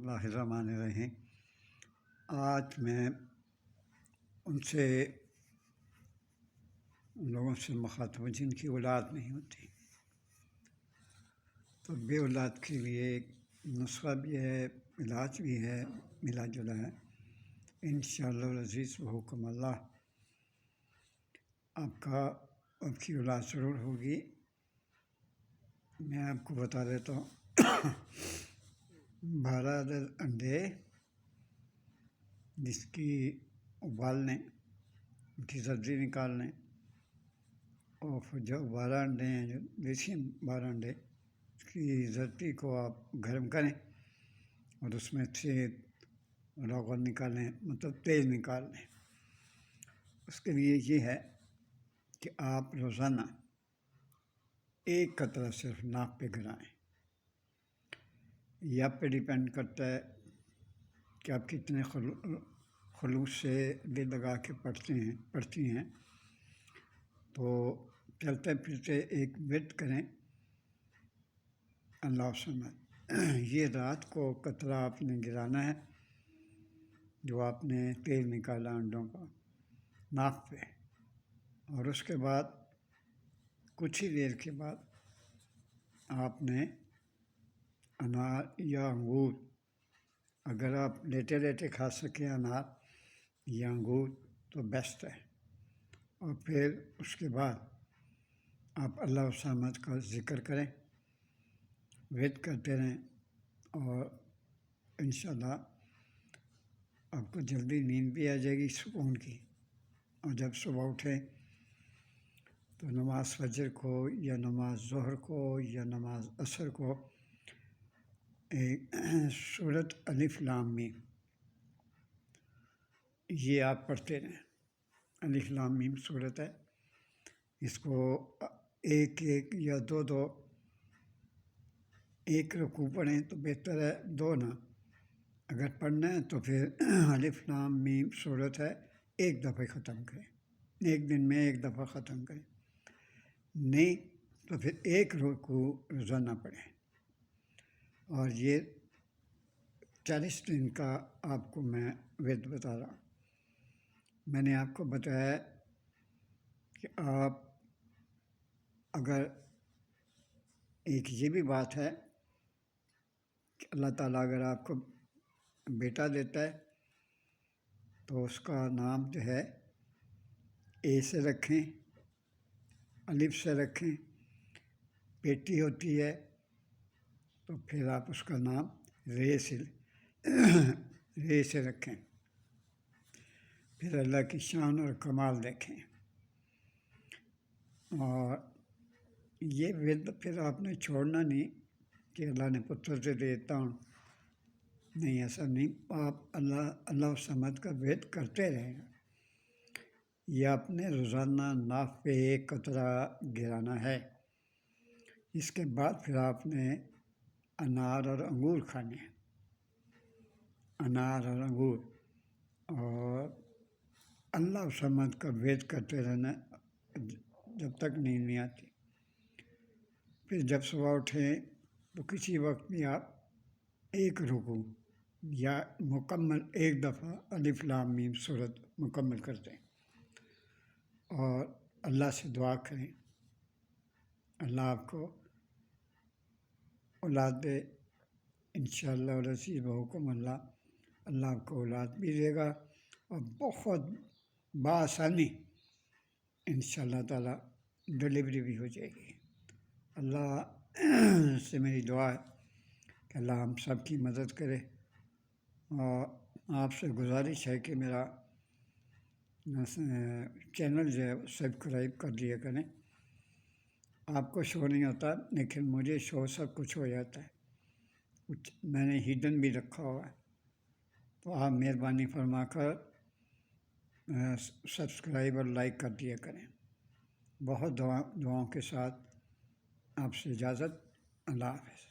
اللہ الرحمن الرحیم۔ آج میں ان لوگوں سے مخاطب ہوں جن کی اولاد نہیں ہوتی، تو بے اولاد کے لیے ایک نسخہ بھی ہے، علاج بھی ہے، ملا جلا ہے۔ انشاءاللہ العزیز بحکم اللہ آپ کی اولاد ضرور ہوگی۔ میں آپ کو بتا دیتا ہوں 12 عدد انڈے جس کی ابالنے، ان کی سبزی نکالنے، اور پھر جو 12 انڈے ہیں، جو دیسی 12 انڈے، اس کی زردی کو آپ گرم کریں اور اس میں سے روغن نکالیں، مطلب تیل نکال لیں۔ اس کے لیے یہ ہے کہ آپ روزانہ 1 قطرہ صرف ناک پہ گرائیں۔ یہ آپ پہ ڈیپینڈ کرتا ہے کہ آپ کتنے خلوص سے دل لگا کے پڑھتی ہیں۔ تو چلتے پھرتے ایک ورد کریں، اللہ سمد۔ یہ رات کو قطرہ آپ نے گرانا ہے جو آپ نے تیل نکالا انڈوں کا ناک پہ، اور اس کے بعد کچھ ہی دیر کے بعد آپ نے انار یا انگور، اگر آپ لیٹے لیٹے کھا سکیں انار یا انگور تو بیسٹ ہے، اور پھر اس کے بعد آپ اللہ الصمد کا ذکر کریں، ورد کرتے رہیں، اور انشاءاللہ آپ کو جلدی نیند بھی آ جائے گی سکون کی۔ اور جب صبح اٹھیں تو نماز فجر کو یا نماز ظہر کو یا نماز عصر کو ایک سورۃ الف لام میم یہ آپ پڑھتے رہیں۔ الف لام میم سورت ہے، اس کو ایک یا دو ایک رکوع پڑھیں تو بہتر ہے، 2 نہ۔ اگر پڑھنا ہے تو پھر الف لام میم سورت ہے، 1 دفعہ ختم کریں، ایک دن میں 1 دفعہ ختم کریں، نہیں تو پھر 1 رکوع روزانہ پڑھیں۔ اور یہ 40 دن کا آپ کو میں ورد بتا رہا ہوں۔ میں نے آپ کو بتایا کہ آپ اگر ایک یہ بھی بات ہے کہ اللہ تعالیٰ اگر آپ کو بیٹا دیتا ہے تو اس کا نام جو ہے اے سے رکھیں، الف سے رکھیں، بیٹی ہوتی ہے تو پھر آپ اس کا نام رے سے رکھیں۔ پھر اللہ کی شان اور کمال دیکھیں، اور یہ ورد پھر آپ نے چھوڑنا نہیں کہ اللہ نے پتر سے دیتا ہوں، نہیں، ایسا نہیں۔ آپ اللہ سمد کا ورد کرتے رہیں گا۔ یہ آپ نے روزانہ ناک پہ 1 قطرہ گرانا ہے۔ اس کے بعد پھر آپ نے انار اور انگور کھانے ہیں، انار اور انگور، اور اللہ سمد کا ورد کرتے رہنا جب تک نیند نہیں آتی۔ پھر جب صبح اٹھیں تو کسی وقت بھی آپ 1 رکوع یا مکمل 1 دفعہ الف لام میم سورت مکمل کر دیں، اور اللہ سے دعا کریں اللہ آپ کو اولاد دے۔ انشاءاللہ العزیز بحکم اللہ آپ کو اولاد بھی دے گا، اور بہت بآسانی انشاءاللہ تعالیٰ ڈلیوری بھی ہو جائے گی۔ اللہ سے میری دعا ہے کہ اللہ ہم سب کی مدد کرے، اور آپ سے گزارش ہے کہ میرا چینل جو ہے سبسکرائب کر دیا کریں۔ آپ کو شو نہیں ہوتا لیکن مجھے شو سب کچھ ہو جاتا ہے، کچھ میں نے ہیڈن بھی رکھا ہوا ہے، تو آپ مہربانی فرما کر سبسکرائب اور لائک کر دیا کریں۔ بہت دعاؤں کے ساتھ آپ سے اجازت، اللہ حافظ۔